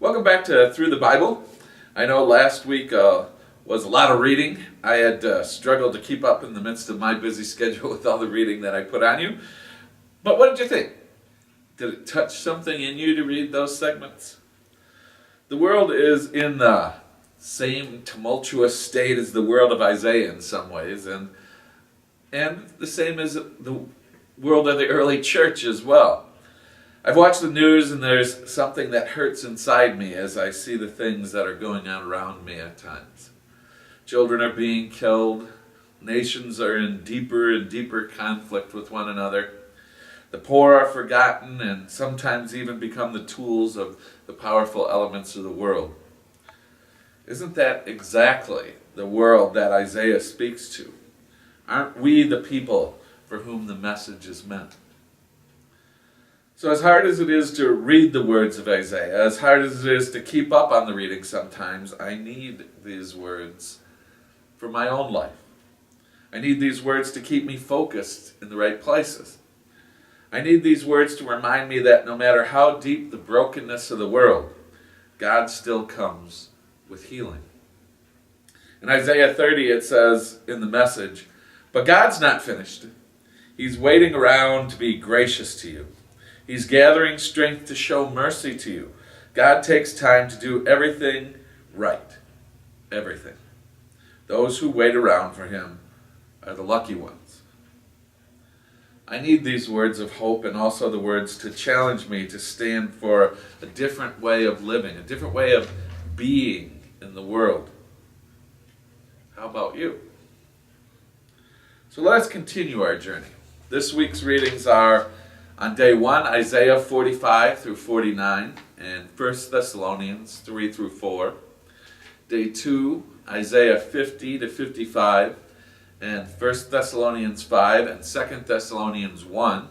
Welcome back to Through the Bible. I know last week was a lot of reading. I had struggled to keep up in the midst of my busy schedule with all the reading that I put on you. But what did you think? Did it touch something in you to read those segments? The world is in the same tumultuous state as the world of Isaiah in some ways, and the same as the world of the early church as well. I've watched the news and there's something that hurts inside me as I see the things that are going on around me at times. Children are being killed. Nations are in deeper and deeper conflict with one another. The poor are forgotten and sometimes even become the tools of the powerful elements of the world. Isn't that exactly the world that Isaiah speaks to? Aren't we the people for whom the message is meant? So as hard as it is to read the words of Isaiah, as hard as it is to keep up on the reading sometimes, I need these words for my own life. I need these words to keep me focused in the right places. I need these words to remind me that no matter how deep the brokenness of the world, God still comes with healing. In Isaiah 30 it says in the message, "But God's not finished. He's waiting around to be gracious to you. He's gathering strength to show mercy to you. God takes time to do everything right. Everything. Those who wait around for him are the lucky ones." I need these words of hope and also the words to challenge me to stand for a different way of living, a different way of being in the world. How about you? So let us continue our journey. This week's readings are on day 1, Isaiah 45 through 49, and 1 Thessalonians 3 through 4. Day 2, Isaiah 50 to 55, and 1 Thessalonians 5 and 2 Thessalonians 1.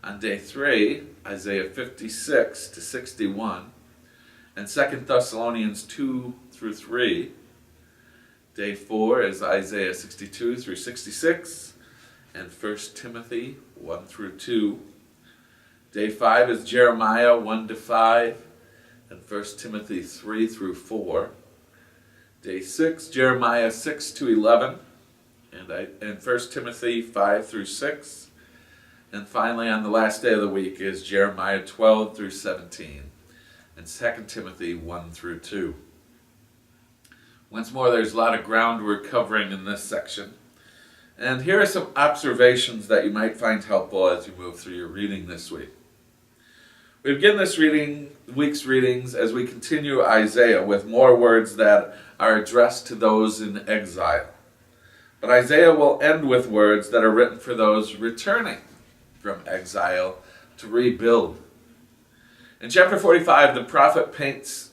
On day 3, Isaiah 56 to 61, and 2 Thessalonians 2 through 3. Day 4 is Isaiah 62 through 66, and 1 Timothy 1 through 2. Day 5 is Jeremiah 1 to 5, and 1 Timothy 3 through 4. Day 6, Jeremiah 6 to 11, and 1 Timothy 5 through 6. And finally, on the last day of the week is Jeremiah 12 through 17, and 2 Timothy 1 through 2. Once more, there's a lot of ground we're covering in this section. And here are some observations that you might find helpful as you move through your reading this week. We begin this week's readings as we continue Isaiah with more words that are addressed to those in exile. But Isaiah will end with words that are written for those returning from exile to rebuild. In chapter 45, the prophet points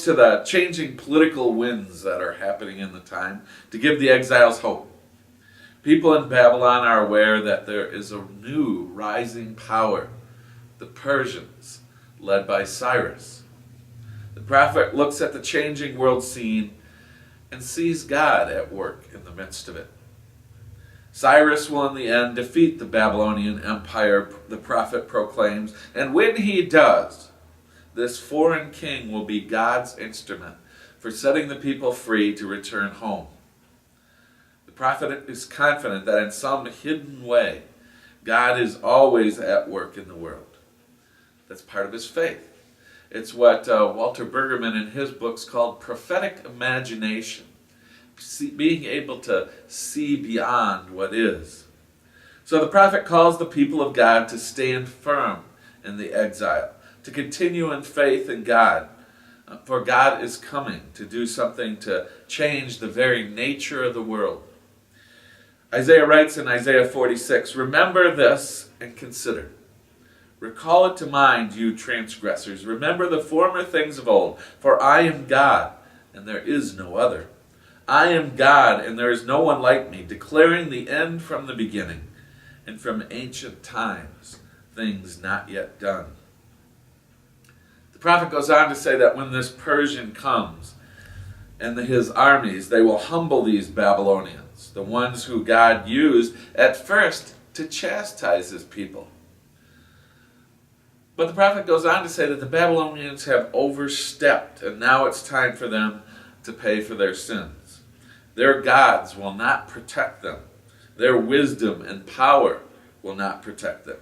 to the changing political winds that are happening in the time to give the exiles hope. People in Babylon are aware that there is a new rising power, the Persians, led by Cyrus. The prophet looks at the changing world scene and sees God at work in the midst of it. Cyrus will in the end defeat the Babylonian Empire, the prophet proclaims, and when he does, this foreign king will be God's instrument for setting the people free to return home. The prophet is confident that in some hidden way, God is always at work in the world. That's part of his faith. It's what Walter Brueggemann in his books called prophetic imagination, being able to see beyond what is. So the prophet calls the people of God to stand firm in the exile, to continue in faith in God, for God is coming to do something to change the very nature of the world. Isaiah writes in Isaiah 46, "Remember this and consider. Recall it to mind, you transgressors. Remember the former things of old, for I am God, and there is no other. I am God, and there is no one like me, declaring the end from the beginning, and from ancient times, things not yet done." The prophet goes on to say that when this Persian comes and his armies, they will humble these Babylonians, the ones who God used at first to chastise his people. But the prophet goes on to say that the Babylonians have overstepped, and now it's time for them to pay for their sins. Their gods will not protect them. Their wisdom and power will not protect them.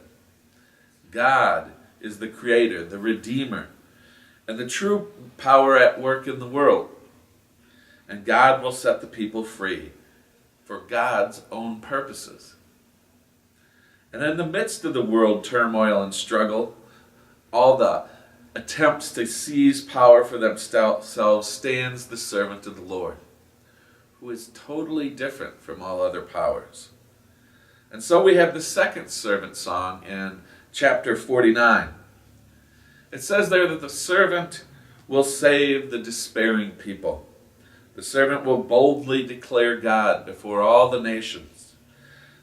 God is the creator, the redeemer, and the true power at work in the world. And God will set the people free for God's own purposes. And in the midst of the world turmoil and struggle, all the attempts to seize power for themselves, stands the servant of the Lord, who is totally different from all other powers. And so we have the second servant song in chapter 49. It says there that the servant will save the despairing people. The servant will boldly declare God before all the nations.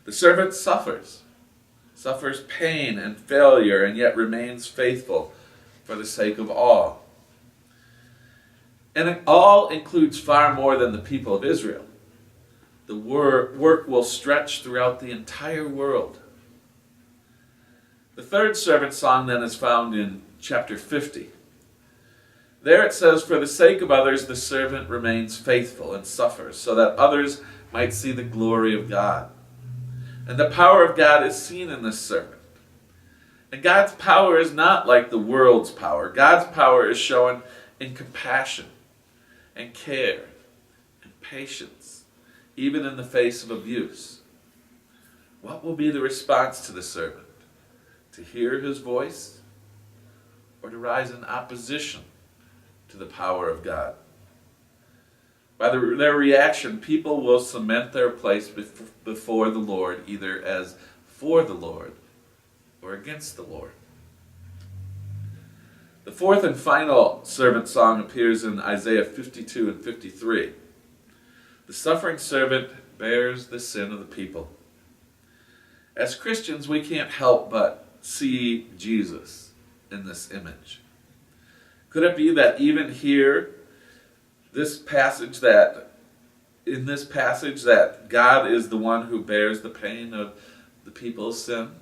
The servant suffers pain and failure, and yet remains faithful for the sake of all. And it all includes far more than the people of Israel. The work will stretch throughout the entire world. The third servant song then is found in chapter 50. There it says, "For the sake of others the servant remains faithful and suffers, so that others might see the glory of God." And the power of God is seen in this servant. And God's power is not like the world's power. God's power is shown in compassion and care and patience, even in the face of abuse. What will be the response to the servant? To hear his voice, or to rise in opposition to the power of God? By their reaction, people will cement their place before the Lord, either as for the Lord or against the Lord. The fourth and final servant song appears in Isaiah 52 and 53. The suffering servant bears the sin of the people. As Christians, we can't help but see Jesus in this image. Could it be that even here, in this passage that God is the one who bears the pain of the people's sin?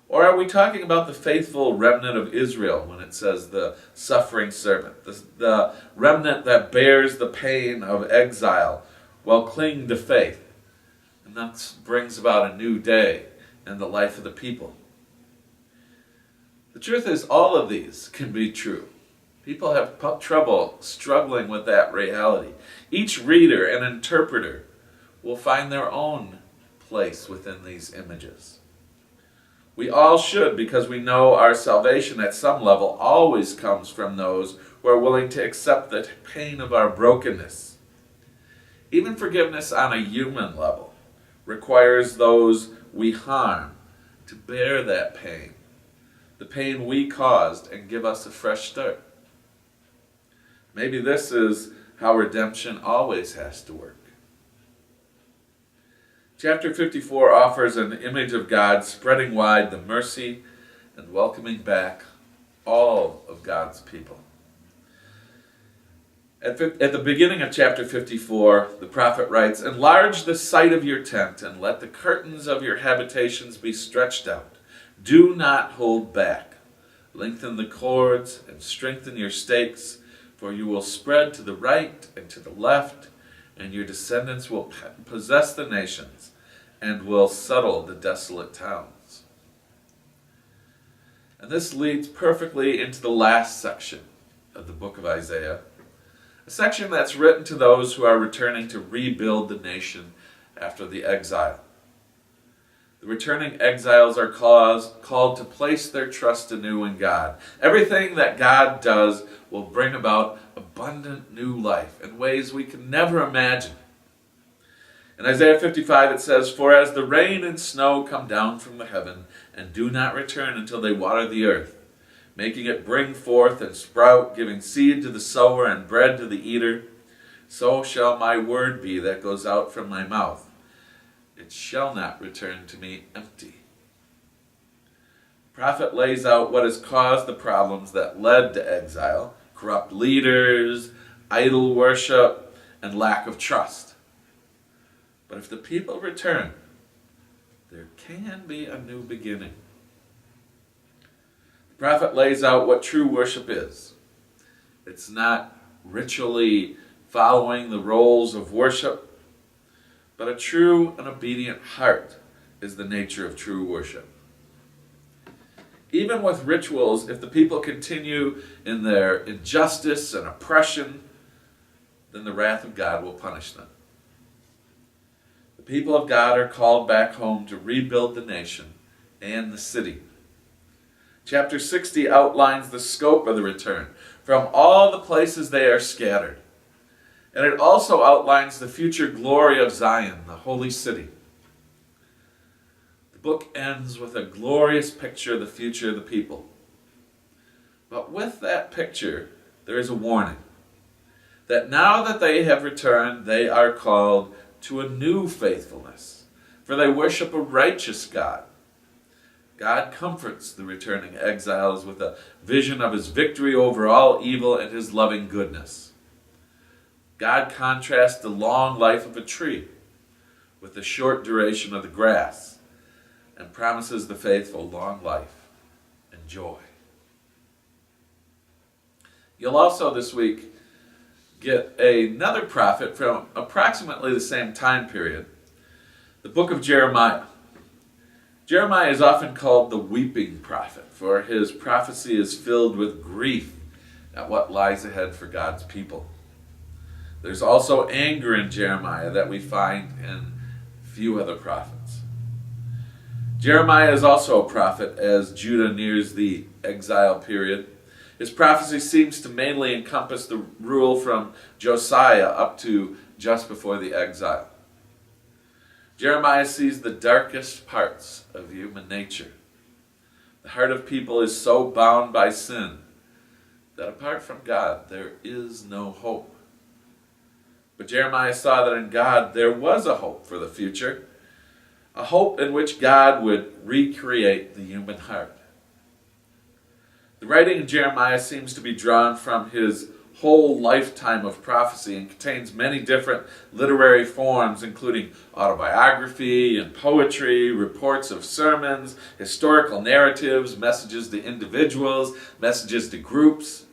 Or are we talking about the faithful remnant of Israel when it says the suffering servant, the remnant that bears the pain of exile while clinging to faith, and that brings about a new day in the life of the people? The truth is, all of these can be true. People have trouble struggling with that reality. Each reader and interpreter will find their own place within these images. We all should, because we know our salvation at some level always comes from those who are willing to accept the pain of our brokenness. Even forgiveness on a human level requires those we harm to bear that pain, the pain we caused, and give us a fresh start. Maybe this is how redemption always has to work. Chapter 54 offers an image of God spreading wide the mercy and welcoming back all of God's people. At the beginning of chapter 54, the prophet writes, "Enlarge the site of your tent, and let the curtains of your habitations be stretched out. Do not hold back. Lengthen the cords and strengthen your stakes, for you will spread to the right and to the left, and your descendants will possess the nations and will settle the desolate towns." And this leads perfectly into the last section of the book of Isaiah, a section that's written to those who are returning to rebuild the nation after the exile. The returning exiles are called to place their trust anew in God. Everything that God does will bring about abundant new life in ways we can never imagine. In Isaiah 55 it says, "For as the rain and snow come down from the heaven, and do not return until they water the earth, making it bring forth and sprout, giving seed to the sower and bread to the eater, so shall my word be that goes out from my mouth. It shall not return to me empty." The prophet lays out what has caused the problems that led to exile: corrupt leaders, idol worship, and lack of trust. But if the people return, there can be a new beginning. The prophet lays out what true worship is. It's not ritually following the roles of worship, but a true and obedient heart is the nature of true worship. Even with rituals, if the people continue in their injustice and oppression, then the wrath of God will punish them. The people of God are called back home to rebuild the nation and the city. Chapter 60 outlines the scope of the return from all the places they are scattered. And it also outlines the future glory of Zion, the holy city. The book ends with a glorious picture of the future of the people. But with that picture, there is a warning that now that they have returned, they are called to a new faithfulness, for they worship a righteous God. God comforts the returning exiles with a vision of his victory over all evil and his loving goodness. God contrasts the long life of a tree with the short duration of the grass and promises the faithful long life and joy. You'll also this week get another prophet from approximately the same time period, the book of Jeremiah. Jeremiah is often called the weeping prophet, for his prophecy is filled with grief at what lies ahead for God's people. There's also anger in Jeremiah that we find in few other prophets. Jeremiah is also a prophet as Judah nears the exile period. His prophecy seems to mainly encompass the rule from Josiah up to just before the exile. Jeremiah sees the darkest parts of human nature. The heart of people is so bound by sin that apart from God, there is no hope. But Jeremiah saw that in God there was a hope for the future, a hope in which God would recreate the human heart. The writing of Jeremiah seems to be drawn from his whole lifetime of prophecy and contains many different literary forms, including autobiography and poetry, reports of sermons, historical narratives, messages to individuals, messages to groups.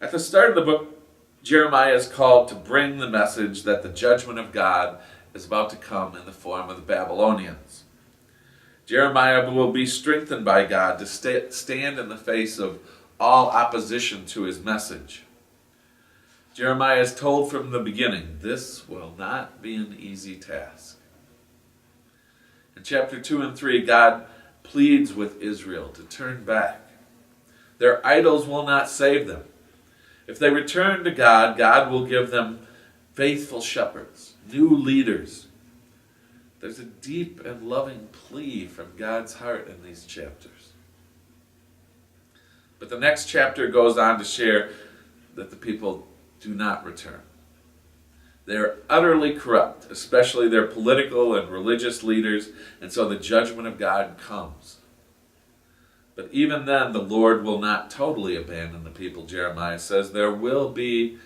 At the start of the book, Jeremiah is called to bring the message that the judgment of God is about to come in the form of the Babylonians. Jeremiah will be strengthened by God to stand in the face of all opposition to his message. Jeremiah is told from the beginning, this will not be an easy task. In chapter 2 and 3, God pleads with Israel to turn back. Their idols will not save them. If they return to God, God will give them faithful shepherds, new leaders. There's a deep and loving plea from God's heart in these chapters. But the next chapter goes on to share that the people do not return. They are utterly corrupt, especially their political and religious leaders, and so the judgment of God comes. But even then, the Lord will not totally abandon the people, Jeremiah says. There will be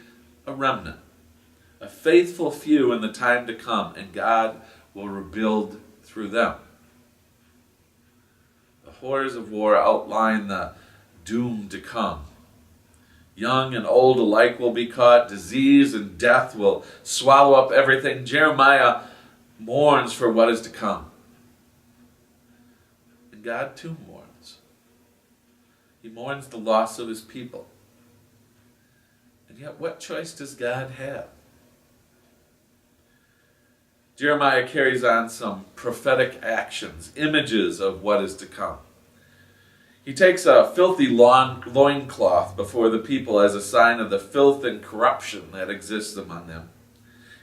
a remnant, a faithful few in the time to come, and God will rebuild through them. The horrors of war outline the doom to come. Young and old alike will be caught. Disease and death will swallow up everything. Jeremiah mourns for what is to come. And God too mourns. He mourns the loss of his people. And yet, what choice does God have? Jeremiah carries on some prophetic actions, images of what is to come. He takes a filthy loincloth before the people as a sign of the filth and corruption that exists among them.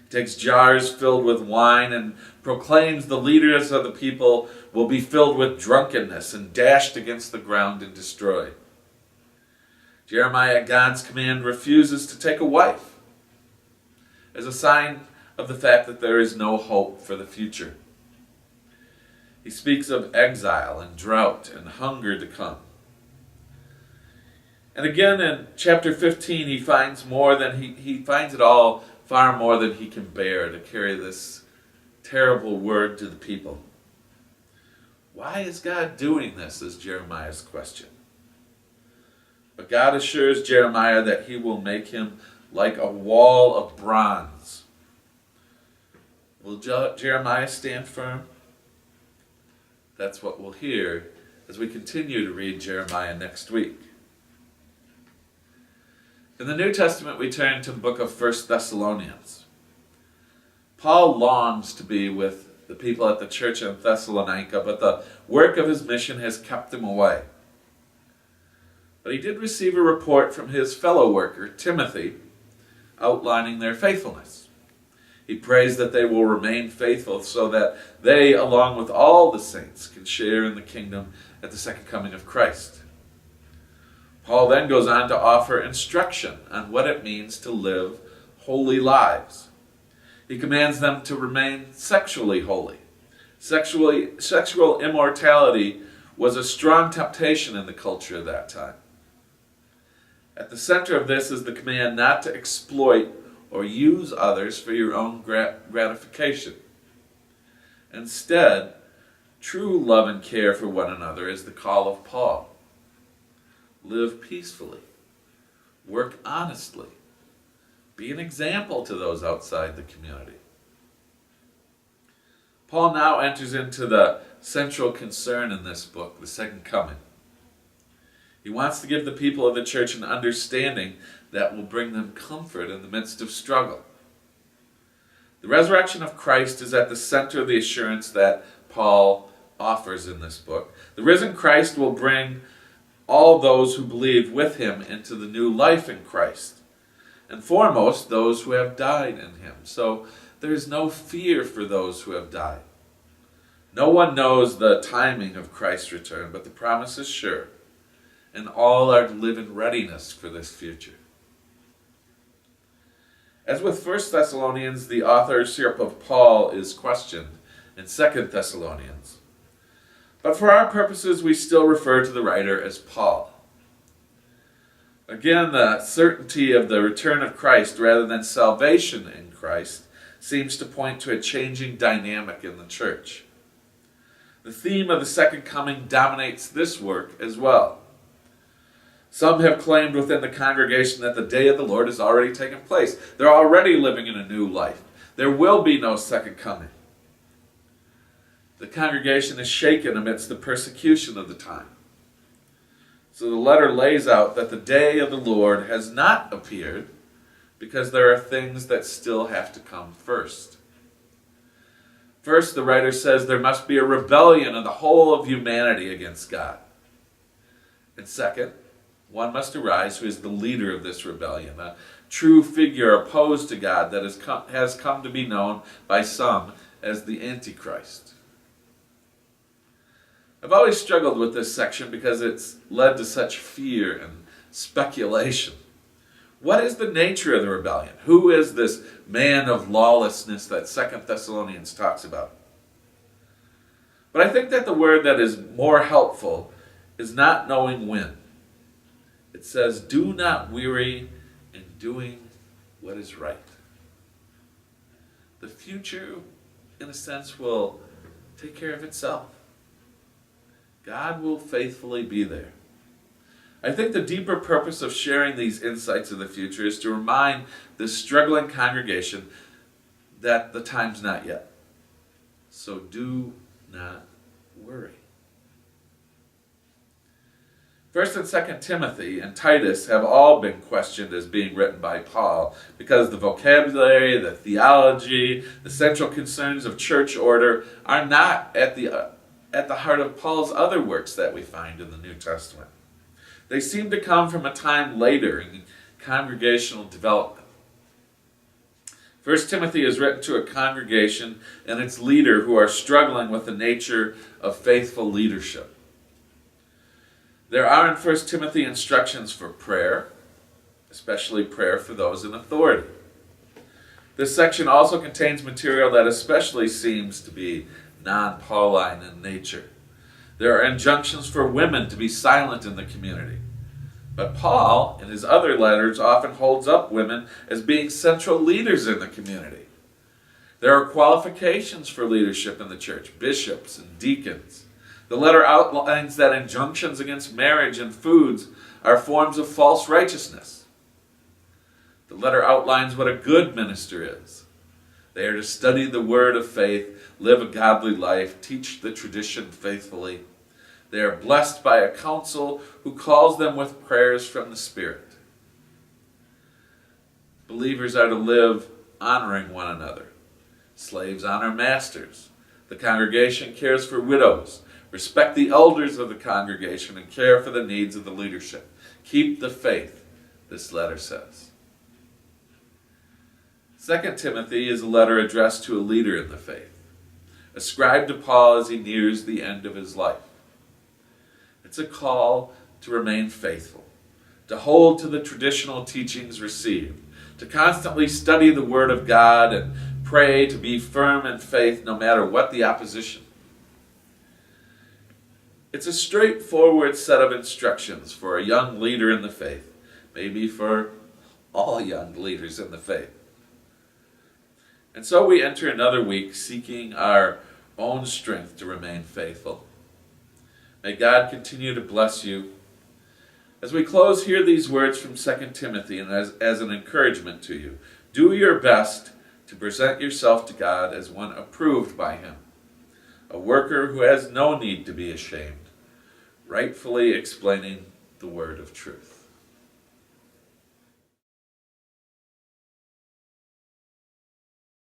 He takes jars filled with wine and proclaims the leaders of the people will be filled with drunkenness and dashed against the ground and destroyed. Jeremiah, at God's command, refuses to take a wife as a sign of the fact that there is no hope for the future. He speaks of exile and drought and hunger to come. And again in chapter 15, he finds he finds it all far more than he can bear to carry this terrible word to the people. Why is God doing this, is Jeremiah's question. But God assures Jeremiah that he will make him like a wall of bronze. Will Jeremiah stand firm? That's what we'll hear as we continue to read Jeremiah next week. In the New Testament, we turn to the book of 1 Thessalonians. Paul longs to be with the people at the church in Thessalonica, but the work of his mission has kept him away. But he did receive a report from his fellow worker, Timothy, outlining their faithfulness. He prays that they will remain faithful so that they, along with all the saints, can share in the kingdom at the second coming of Christ. Paul then goes on to offer instruction on what it means to live holy lives. He commands them to remain sexually holy. Sexual immortality was a strong temptation in the culture of that time. At the center of this is the command not to exploit or use others for your own gratification. Instead, true love and care for one another is the call of Paul. Live peacefully. Work honestly. Be an example to those outside the community. Paul now enters into the central concern in this book, the second coming. He wants to give the people of the church an understanding that will bring them comfort in the midst of struggle. The resurrection of Christ is at the center of the assurance that Paul offers in this book. The risen Christ will bring all those who believe with him into the new life in Christ, and foremost those who have died in him. So there is no fear for those who have died. No one knows the timing of Christ's return, but the promise is sure, and all are to live in readiness for this future. As with 1 Thessalonians, the authorship of Paul is questioned in 2 Thessalonians. But for our purposes, we still refer to the writer as Paul. Again, the certainty of the return of Christ rather than salvation in Christ seems to point to a changing dynamic in the church. The theme of the second coming dominates this work as well. Some have claimed within the congregation that the day of the Lord has already taken place. They're already living in a new life. There will be no second coming. The congregation is shaken amidst the persecution of the time. So the letter lays out that the day of the Lord has not appeared because there are things that still have to come first. First, the writer says there must be a rebellion of the whole of humanity against God. And second, one must arise who is the leader of this rebellion, a true figure opposed to God that has come to be known by some as the Antichrist. I've always struggled with this section because it's led to such fear and speculation. What is the nature of the rebellion? Who is this man of lawlessness that 2 Thessalonians talks about? But I think that the word that is more helpful is not knowing when. It says, do not weary in doing what is right. The future, in a sense, will take care of itself. God will faithfully be there. I think the deeper purpose of sharing these insights of the future is to remind this struggling congregation that the time's not yet. So do not worry. 1 and 2 Timothy and Titus have all been questioned as being written by Paul because the vocabulary, the theology, the central concerns of church order are not at the heart of Paul's other works that we find in the New Testament. They seem to come from a time later in congregational development. 1 Timothy is written to a congregation and its leader who are struggling with the nature of faithful leadership. There are in 1 Timothy instructions for prayer, especially prayer for those in authority. This section also contains material that especially seems to be non-Pauline in nature. There are injunctions for women to be silent in the community. But Paul, in his other letters, often holds up women as being central leaders in the community. There are qualifications for leadership in the church, bishops and deacons. The letter outlines that injunctions against marriage and foods are forms of false righteousness. The letter outlines what a good minister is. They are to study the word of faith, live a godly life, teach the tradition faithfully. They are blessed by a counsel who calls them with prayers from the Spirit. Believers are to live honoring one another. Slaves honor masters. The congregation cares for widows. Respect the elders of the congregation and care for the needs of the leadership. Keep the faith, this letter says. 2 Timothy is a letter addressed to a leader in the faith, ascribed to Paul as he nears the end of his life. It's a call to remain faithful, to hold to the traditional teachings received, to constantly study the Word of God and pray to be firm in faith no matter what the opposition. It's a straightforward set of instructions for a young leader in the faith, maybe for all young leaders in the faith. And so we enter another week seeking our own strength to remain faithful. May God continue to bless you. As we close, hear these words from 2 Timothy and as an encouragement to you. Do your best to present yourself to God as one approved by Him, a worker who has no need to be ashamed, rightfully explaining the word of truth.